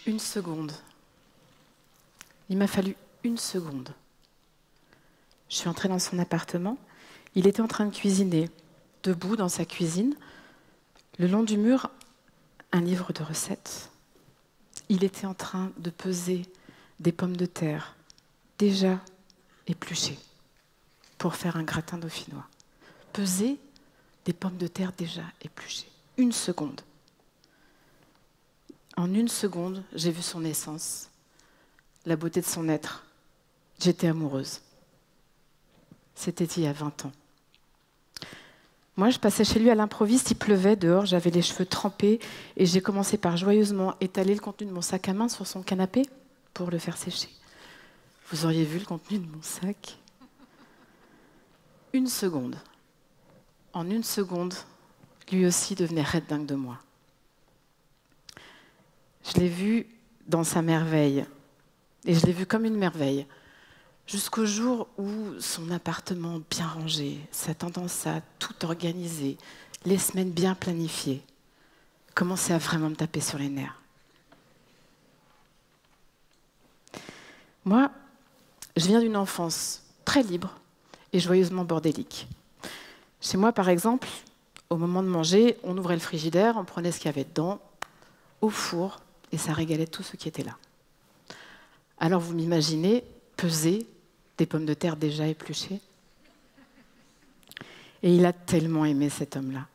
Une seconde. Il m'a fallu une seconde. Je suis entrée dans son appartement. Il était en train de cuisiner, debout dans sa cuisine. Le long du mur, un livre de recettes. Il était en train de peser des pommes de terre déjà épluchées pour faire un gratin dauphinois. Peser des pommes de terre déjà épluchées. Une seconde. En une seconde, j'ai vu son essence, la beauté de son être. J'étais amoureuse. C'était il y a 20 ans. Moi, je passais chez lui à l'improviste, il pleuvait dehors, j'avais les cheveux trempés et j'ai commencé par joyeusement étaler le contenu de mon sac à main sur son canapé pour le faire sécher. Vous auriez vu le contenu de mon sac? Une seconde. En une seconde, lui aussi devenait raide dingue de moi. Je l'ai vu dans sa merveille, et je l'ai vu comme une merveille, jusqu'au jour où son appartement bien rangé, sa tendance à tout organiser, les semaines bien planifiées, commençait à vraiment me taper sur les nerfs. Moi, je viens d'une enfance très libre et joyeusement bordélique. Chez moi, par exemple, au moment de manger, on ouvrait le frigidaire, on prenait ce qu'il y avait dedans, au four, et ça régalait tout ce qui était là. Alors vous m'imaginez peser des pommes de terre déjà épluchées? Et il a tellement aimé cet homme-là.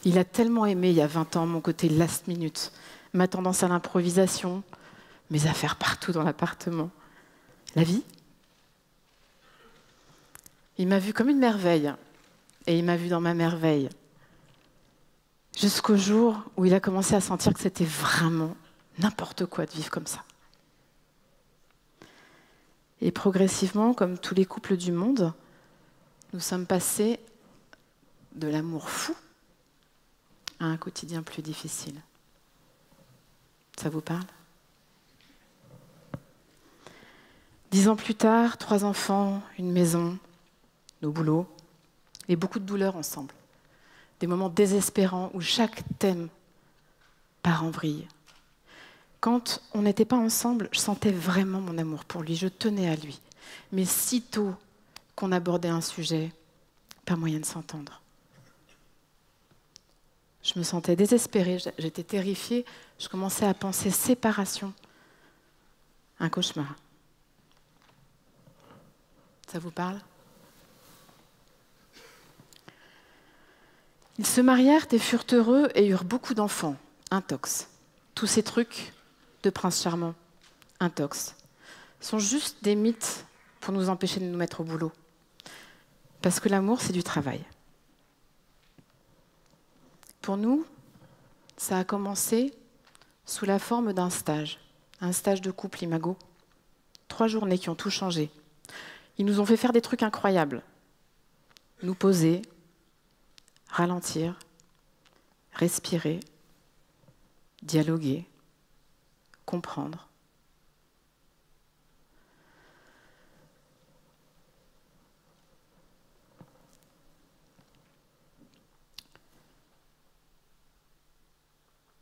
Il a tellement aimé, il y a 20 ans, mon côté last minute, ma tendance à l'improvisation, mes affaires partout dans l'appartement. La vie. Il m'a vue comme une merveille, et il m'a vue dans ma merveille. Jusqu'au jour où il a commencé à sentir que c'était vraiment n'importe quoi de vivre comme ça. Et progressivement, comme tous les couples du monde, nous sommes passés de l'amour fou à un quotidien plus difficile. Ça vous parle? 10 ans plus tard, 3 enfants, une maison, nos boulots, et beaucoup de douleurs ensemble. Des moments désespérants où chaque thème part en vrille. Quand on n'était pas ensemble, je sentais vraiment mon amour pour lui, je tenais à lui. Mais sitôt qu'on abordait un sujet, pas moyen de s'entendre. Je me sentais désespérée, j'étais terrifiée, je commençais à penser séparation. Un cauchemar. Ça vous parle? Ils se marièrent et furent heureux et eurent beaucoup d'enfants, intox. Tous ces trucs de prince charmant, intox, sont juste des mythes pour nous empêcher de nous mettre au boulot. Parce que l'amour, c'est du travail. Pour nous, ça a commencé sous la forme d'un stage, un stage de couple imago. 3 journées qui ont tout changé. Ils nous ont fait faire des trucs incroyables. Nous poser, ralentir, respirer, dialoguer, comprendre.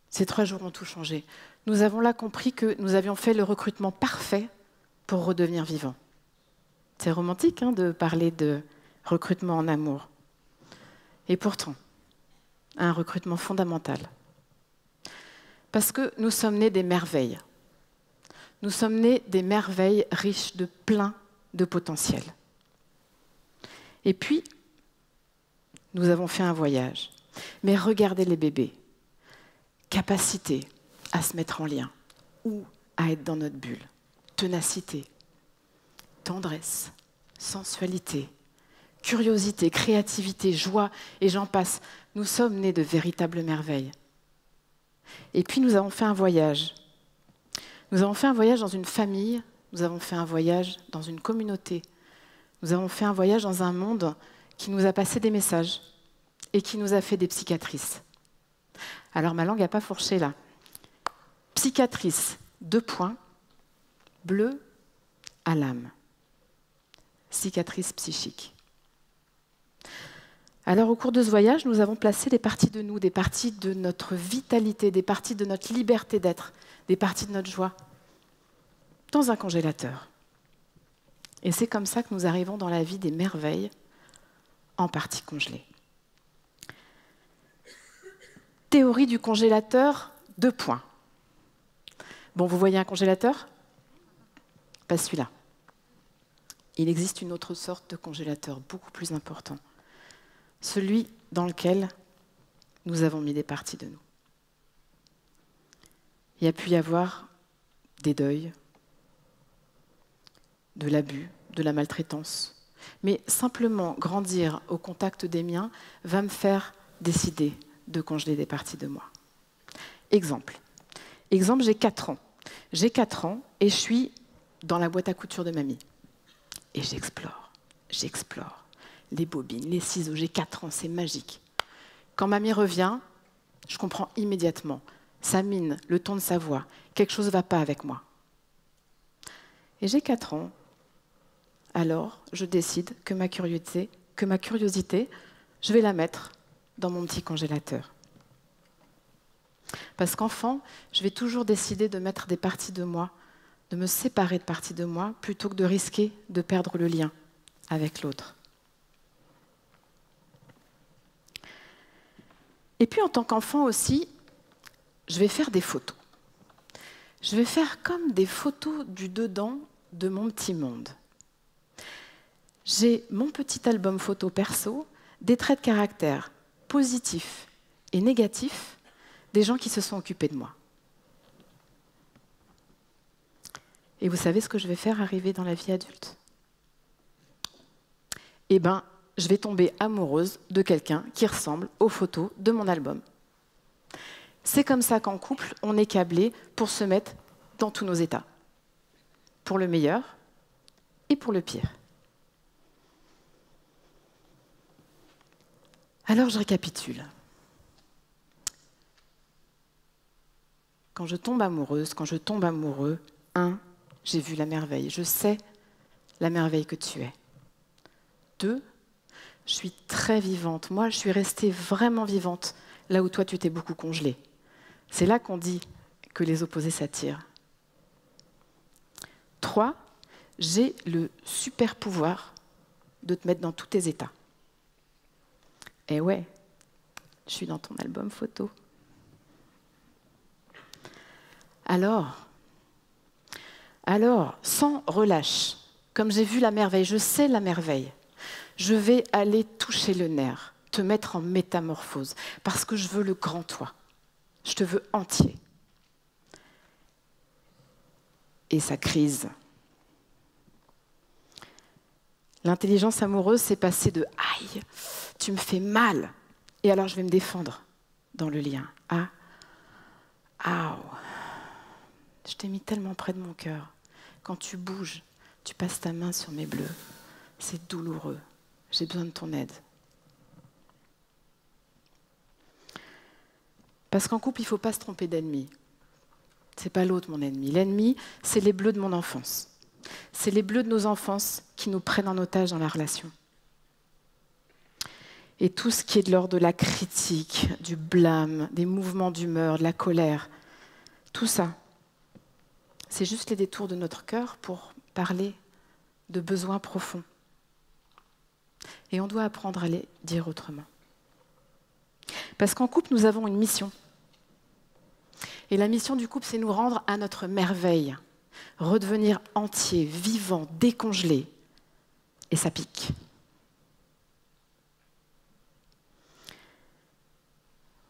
Ces 3 jours ont tout changé. Nous avons là compris que nous avions fait le recrutement parfait pour redevenir vivants. C'est romantique de parler de recrutement en amour. Et pourtant, un recrutement fondamental. Parce que nous sommes nés des merveilles. Nous sommes nés des merveilles riches de plein de potentiel. Et puis, nous avons fait un voyage. Mais regardez les bébés. Capacité à se mettre en lien ou à être dans notre bulle. Ténacité, tendresse, sensualité, curiosité, créativité, joie, et j'en passe. Nous sommes nés de véritables merveilles. Et puis nous avons fait un voyage. Nous avons fait un voyage dans une famille, nous avons fait un voyage dans une communauté, nous avons fait un voyage dans un monde qui nous a passé des messages et qui nous a fait des psychiatrices. Alors ma langue n'a pas fourché là. Psychiatrice, 2 points, bleu à l'âme. Cicatrice psychique. Alors au cours de ce voyage, nous avons placé des parties de nous, des parties de notre vitalité, des parties de notre liberté d'être, des parties de notre joie, dans un congélateur. Et c'est comme ça que nous arrivons dans la vie des merveilles, en partie congelées. Théorie du congélateur, 2 points. Bon, vous voyez un congélateur? Pas celui-là. Il existe une autre sorte de congélateur, beaucoup plus important. Celui dans lequel nous avons mis des parties de nous. Il y a pu y avoir des deuils, de l'abus, de la maltraitance. Mais simplement grandir au contact des miens va me faire décider de congeler des parties de moi. Exemple, j'ai 4 ans. J'ai 4 ans et je suis dans la boîte à couture de mamie. Et j'explore. Les bobines, les ciseaux, j'ai 4 ans, c'est magique. Quand mamie revient, je comprends immédiatement. Sa mine, le ton de sa voix, quelque chose ne va pas avec moi. Et j'ai 4 ans, alors je décide que ma curiosité, je vais la mettre dans mon petit congélateur. Parce qu'enfant, je vais toujours décider de mettre des parties de moi, de me séparer de parties de moi, plutôt que de risquer de perdre le lien avec l'autre. Et puis en tant qu'enfant aussi, je vais faire des photos. Je vais faire comme des photos du dedans de mon petit monde. J'ai mon petit album photo perso, des traits de caractère positifs et négatifs des gens qui se sont occupés de moi. Et vous savez ce que je vais faire arriver dans la vie adulte? Eh bien, je vais tomber amoureuse de quelqu'un qui ressemble aux photos de mon album. C'est comme ça qu'en couple, on est câblé pour se mettre dans tous nos états. Pour le meilleur et pour le pire. Alors je récapitule. Quand je tombe amoureuse, quand je tombe amoureux, 1, j'ai vu la merveille. Je sais la merveille que tu es. 2, je suis très vivante. Moi, je suis restée vraiment vivante, là où toi, tu t'es beaucoup congelée. C'est là qu'on dit que les opposés s'attirent. 3, j'ai le super pouvoir de te mettre dans tous tes états. Eh ouais, je suis dans ton album photo. Alors, sans relâche, comme j'ai vu la merveille, je sais la merveille, je vais aller toucher le nerf, te mettre en métamorphose, parce que je veux le grand toi. Je te veux entier. Et ça crise. L'intelligence amoureuse, c'est passer de « aïe, tu me fais mal » et alors je vais me défendre dans le lien. « Ah, aouh, je t'ai mis tellement près de mon cœur. Quand tu bouges, tu passes ta main sur mes bleus. C'est douloureux. J'ai besoin de ton aide. » Parce qu'en couple, il ne faut pas se tromper d'ennemi. Ce n'est pas l'autre mon ennemi. L'ennemi, c'est les bleus de mon enfance. C'est les bleus de nos enfances qui nous prennent en otage dans la relation. Et tout ce qui est de l'ordre de la critique, du blâme, des mouvements d'humeur, de la colère, tout ça, c'est juste les détours de notre cœur pour parler de besoins profonds. Et on doit apprendre à les dire autrement. Parce qu'en couple, nous avons une mission. Et la mission du couple, c'est nous rendre à notre merveille, redevenir entier, vivant, décongelé. Et ça pique.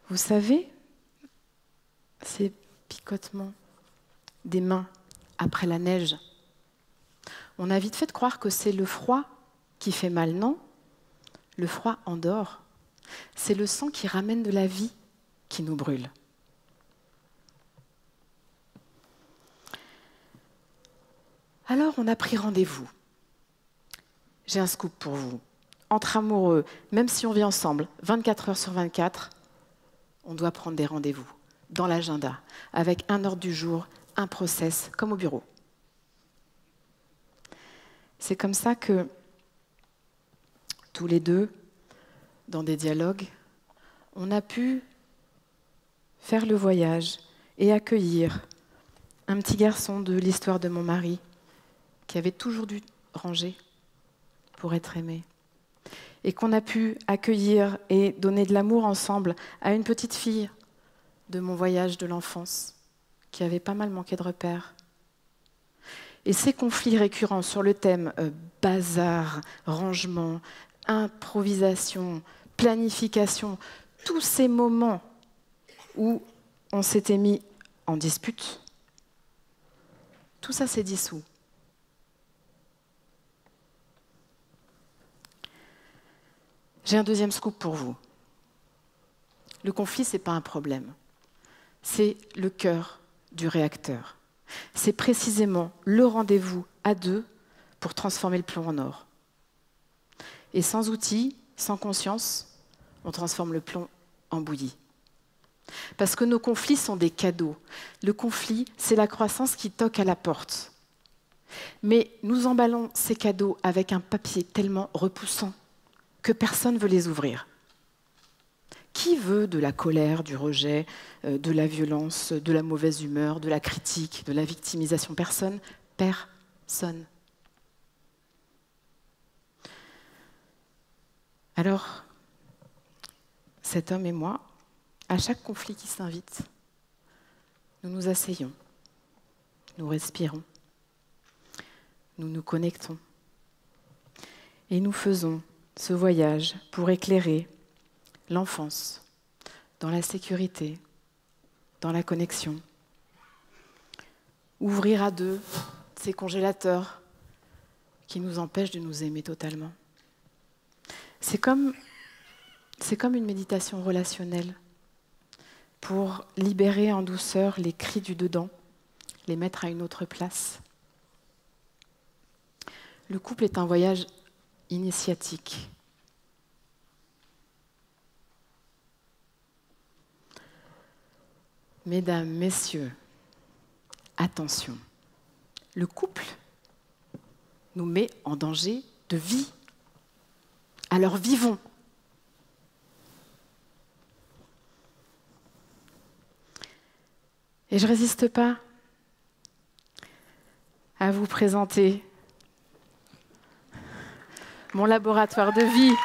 Vous savez, ces picotements des mains après la neige, on a vite fait de croire que c'est le froid qui fait mal. Non, le froid endort. C'est le sang qui ramène de la vie qui nous brûle. Alors on a pris rendez-vous. J'ai un scoop pour vous. Entre amoureux, même si on vit ensemble 24 heures sur 24, on doit prendre des rendez-vous dans l'agenda, avec un ordre du jour, un process, comme au bureau. C'est comme ça que, tous les deux, dans des dialogues, on a pu faire le voyage et accueillir un petit garçon de l'histoire de mon mari qui avait toujours dû ranger pour être aimé. Et qu'on a pu accueillir et donner de l'amour ensemble à une petite fille de mon voyage de l'enfance qui avait pas mal manqué de repères. Et ces conflits récurrents sur le thème bazar, rangement, improvisation, planification, tous ces moments où on s'était mis en dispute, tout ça s'est dissous. J'ai un deuxième scoop pour vous. Le conflit, ce n'est pas un problème. C'est le cœur du réacteur. C'est précisément le rendez-vous à deux pour transformer le plomb en or. Et sans outils, sans conscience, on transforme le plomb en bouillie. Parce que nos conflits sont des cadeaux. Le conflit, c'est la croissance qui toque à la porte. Mais nous emballons ces cadeaux avec un papier tellement repoussant que personne ne veut les ouvrir. Qui veut de la colère, du rejet, de la violence, de la mauvaise humeur, de la critique, de la victimisation? Personne. Personne. Alors, cet homme et moi, à chaque conflit qui s'invite, nous nous asseyons, nous respirons, nous nous connectons et nous faisons ce voyage pour éclairer l'enfance dans la sécurité, dans la connexion. Ouvrir à deux ces congélateurs qui nous empêchent de nous aimer totalement. C'est comme une méditation relationnelle pour libérer en douceur les cris du dedans, les mettre à une autre place. Le couple est un voyage initiatique. Mesdames, messieurs, attention. Le couple nous met en danger de vie. Alors vivons. Et je ne résiste pas à vous présenter mon laboratoire de vie.